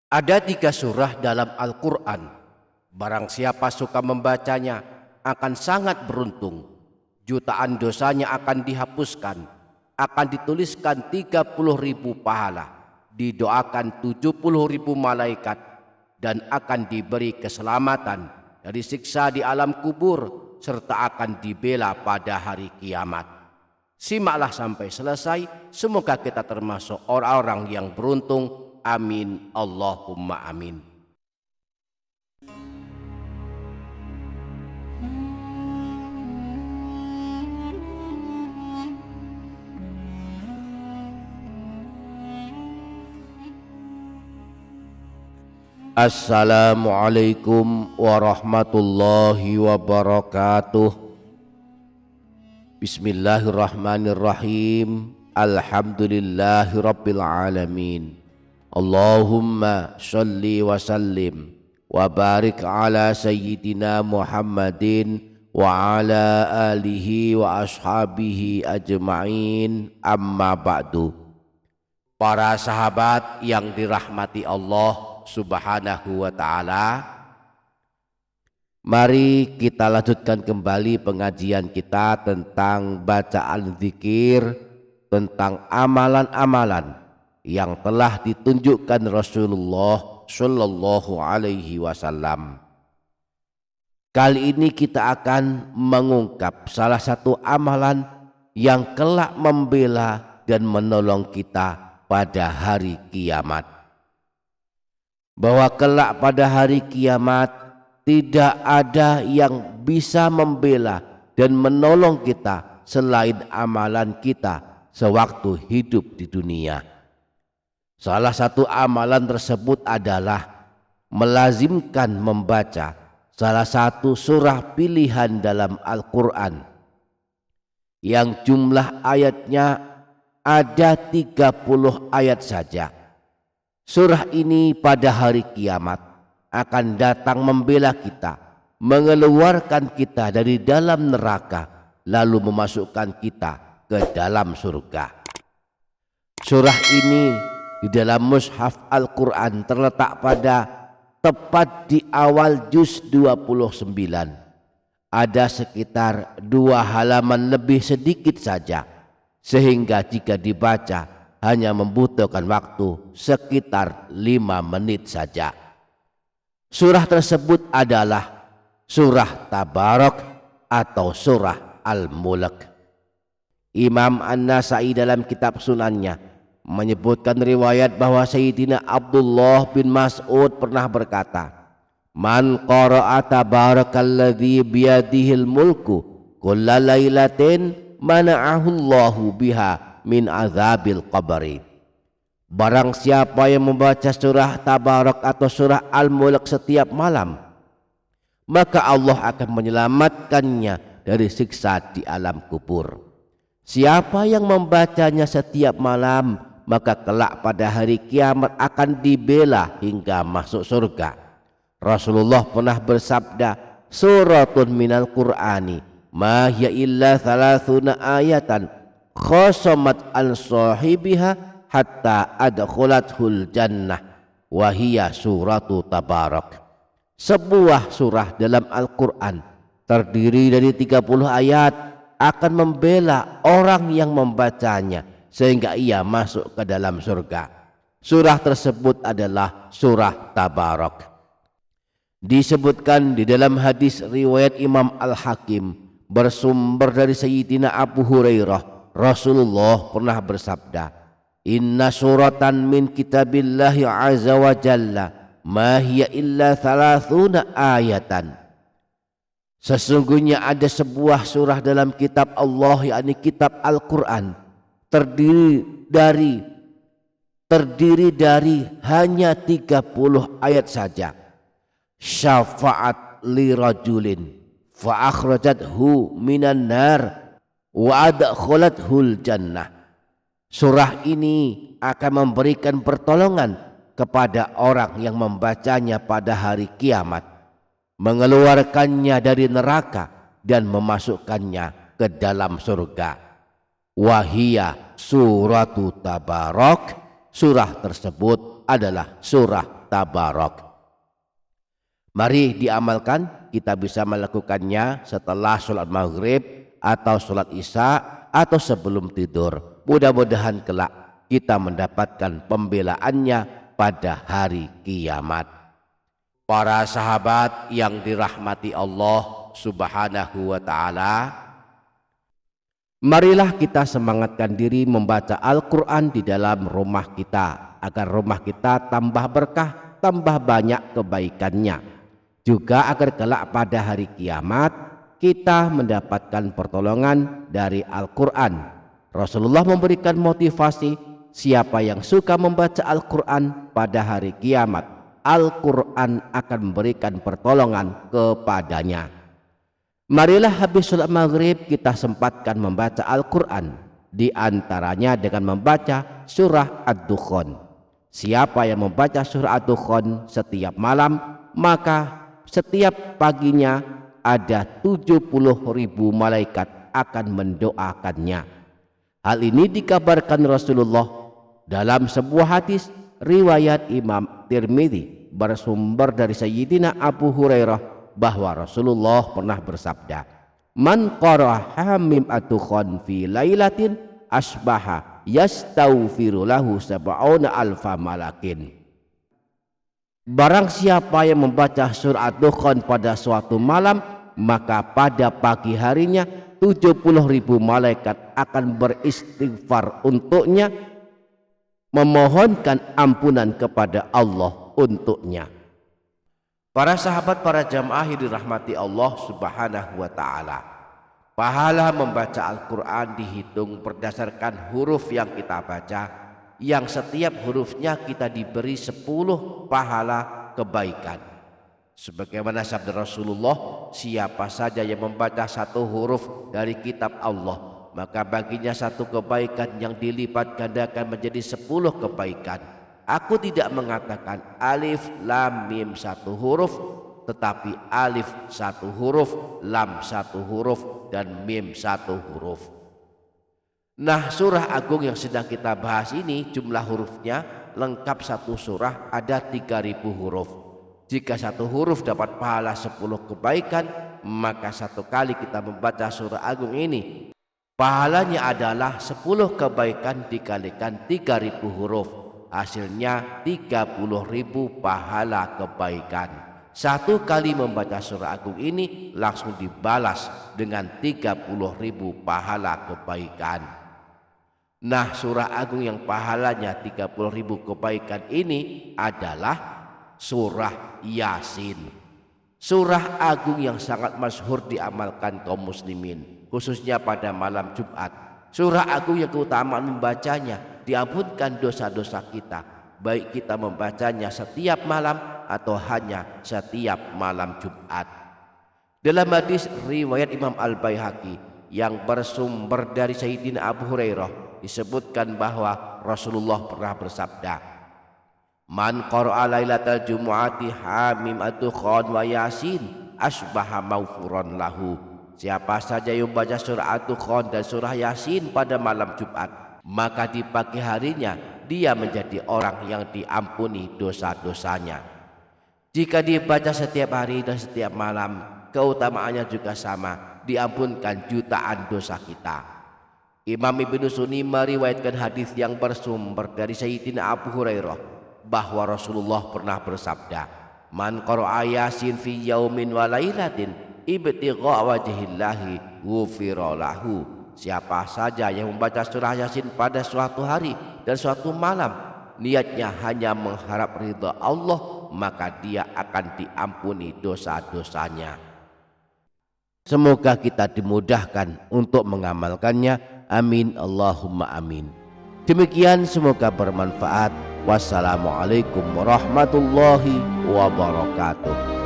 Ada 3 surah dalam Al-Quran. Barang siapa suka membacanya akan sangat beruntung. Jutaan dosanya akan dihapuskan, akan dituliskan 30.000 pahala, didoakan 70.000 malaikat, dan akan diberi keselamatan dari siksa di alam kubur, serta akan dibela pada hari kiamat. Simaklah sampai selesai, semoga kita termasuk orang-orang yang beruntung. Amin, Allahumma amin. Assalamualaikum warahmatullahi wabarakatuh. Bismillahirrahmanirrahim. Alhamdulillahi rabbil alamin. Allahumma sholli wa sallim wa barik ala sayyidina Muhammadin wa ala alihi wa ashabihi ajma'in, amma ba'du. Para sahabat yang dirahmati Allah subhanahu wa ta'ala, mari kita lanjutkan kembali pengajian kita tentang bacaan zikir, tentang amalan-amalan yang telah ditunjukkan Rasulullah Shallallahu Alaihi Wasallam. Kali ini kita akan mengungkap salah satu amalan yang kelak membela dan menolong kita pada hari kiamat. Bahwa kelak pada hari kiamat tidak ada yang bisa membela dan menolong kita selain amalan kita sewaktu hidup di dunia. Salah satu amalan tersebut adalah melazimkan membaca salah satu surah pilihan dalam Al-Quran yang jumlah ayatnya ada 30 ayat saja. Surah ini pada hari kiamat akan datang membela kita, mengeluarkan kita dari dalam neraka, lalu memasukkan kita ke dalam surga. Surah ini di dalam mushaf Al-Quran terletak pada tepat di awal juz 29. Ada sekitar 2 halaman lebih sedikit saja, sehingga jika dibaca hanya membutuhkan waktu sekitar 5 menit saja. Surah tersebut adalah surah Tabarak atau surah Al-Mulk. Imam An-Nasai dalam kitab Sunannya menyebutkan riwayat bahwa Sayyidina Abdullah bin Mas'ud pernah berkata, "Man qara'a tabarakalladzi biyadihil mulku kulla lailatin mana'ahullahu biha min azabil qabri." Barang siapa yang membaca surah Tabarak atau surah Al-Mulk setiap malam, maka Allah akan menyelamatkannya dari siksa di alam kubur. Siapa yang membacanya setiap malam, maka kelak pada hari kiamat akan dibela hingga masuk surga. Rasulullah pernah bersabda, "Suratun minal Qur'ani ma hiya illa 30 ayatan khosomat an sahibiha hatta adkhulathul jannah wa hiya suratu Tabarak." Sebuah surah dalam Al-Quran terdiri dari 30 ayat akan membela orang yang membacanya sehingga ia masuk ke dalam surga. Surah tersebut adalah surah Tabarak. Disebutkan di dalam hadis riwayat Imam Al-Hakim bersumber dari Sayyidina Abu Hurairah, Rasulullah pernah bersabda, "Inna suratan min kitabillahi azza wa jalla ma hiya illa 30 ayatan." Sesungguhnya ada sebuah surah dalam kitab Allah, yakni kitab Al-Quran, terdiri dari hanya 30 ayat saja. Syafa'at li rajulin fa akhrajathu minan nar wa adkhalathul jannah. Surah ini akan memberikan pertolongan kepada orang yang membacanya pada hari kiamat, mengeluarkannya dari neraka dan memasukkannya ke dalam surga. Wahia suratu Tabarak, surah tersebut adalah surah tabarak. Mari diamalkan, kita bisa melakukannya setelah sholat maghrib atau sholat isya atau sebelum tidur. Mudah-mudahan kelak kita mendapatkan pembelaannya pada hari kiamat. Para sahabat yang dirahmati Allah Subhanahu wa ta'ala, marilah kita semangatkan diri membaca Al-Quran di dalam rumah kita, agar rumah kita tambah berkah, tambah banyak kebaikannya. Juga agar kelak pada hari kiamat kita mendapatkan pertolongan dari Al-Quran. Rasulullah memberikan motivasi, siapa yang suka membaca Al-Quran pada hari kiamat, Al-Quran akan memberikan pertolongan kepadanya. Marilah habis sholat maghrib kita sempatkan membaca Al-Quran, di antaranya dengan membaca surah Ad-Dukhan. Siapa yang membaca surah Ad-Dukhan setiap malam, maka setiap paginya ada 70.000 malaikat akan mendoakannya. Hal ini dikabarkan Rasulullah dalam sebuah hadis riwayat Imam Tirmidzi bersumber dari Sayyidina Abu Hurairah bahwa Rasulullah pernah bersabda, "Man qara'a hamim ad-dukhan fi lailatin asbaha yastaghfiru lahu sab'una alfa malakin." Barang siapa yang membaca surah Ad-Dukhan pada suatu malam, maka pada pagi harinya 70.000 malaikat akan beristighfar untuknya, memohonkan ampunan kepada Allah untuknya. Para sahabat, para jamaah yang dirahmati Allah Subhanahu wa ta'ala, pahala membaca Al-Quran dihitung berdasarkan huruf yang kita baca, yang setiap hurufnya kita diberi 10 pahala kebaikan. Sebagaimana sabda Rasulullah, siapa saja yang membaca satu huruf dari kitab Allah, maka baginya satu kebaikan yang dilipat gandakan menjadi 10 kebaikan. Aku tidak mengatakan alif lam mim satu huruf, tetapi alif satu huruf, lam satu huruf, dan mim satu huruf. Nah, surah agung yang sedang kita bahas ini jumlah hurufnya lengkap satu surah ada 3.000 huruf. Jika satu huruf dapat pahala 10 kebaikan, maka satu kali kita membaca surah agung ini pahalanya adalah 10 kebaikan dikalikan 3.000 huruf. Hasilnya 30.000 pahala kebaikan. Satu kali membaca surah agung ini langsung dibalas dengan 30.000 pahala kebaikan. Nah, surah agung yang pahalanya 30.000 kebaikan ini adalah surah Yasin. Surah agung yang sangat masyhur diamalkan kaum muslimin, khususnya pada malam Jumat. Surah agung yang keutamaan membacanya diampunkan dosa-dosa kita, baik kita membacanya setiap malam atau hanya setiap malam Jumat. Dalam hadis riwayat Imam Al-Baihaqi yang bersumber dari Sayyidina Abu Hurairah disebutkan bahwa Rasulullah pernah bersabda, "Man qara'a lailatal jumu'ati hamim ad-dukhan wa yasin asbaha maghfuran lahu." Siapa saja yang membaca surah Ad-Dukhan dan surah Yasin pada malam Jumat, maka di pagi harinya dia menjadi orang yang diampuni dosa-dosanya. Jika dibaca setiap hari dan setiap malam, keutamaannya juga sama, diampunkan jutaan dosa kita. Imam Ibnu Sunni meriwayatkan hadis yang bersumber dari Sayyidina Abu Hurairah bahwa Rasulullah pernah bersabda, "Man qara'a Yasin fi yaumin wa lailatin ibtigha wajhillahi ghufira lahu." Siapa saja yang membaca surah Yasin pada suatu hari dan suatu malam, niatnya hanya mengharap ridha Allah, maka dia akan diampuni dosa-dosanya. Semoga kita dimudahkan untuk mengamalkannya. Amin Allahumma amin. Demikian, semoga bermanfaat. Wassalamualaikum warahmatullahi wabarakatuh.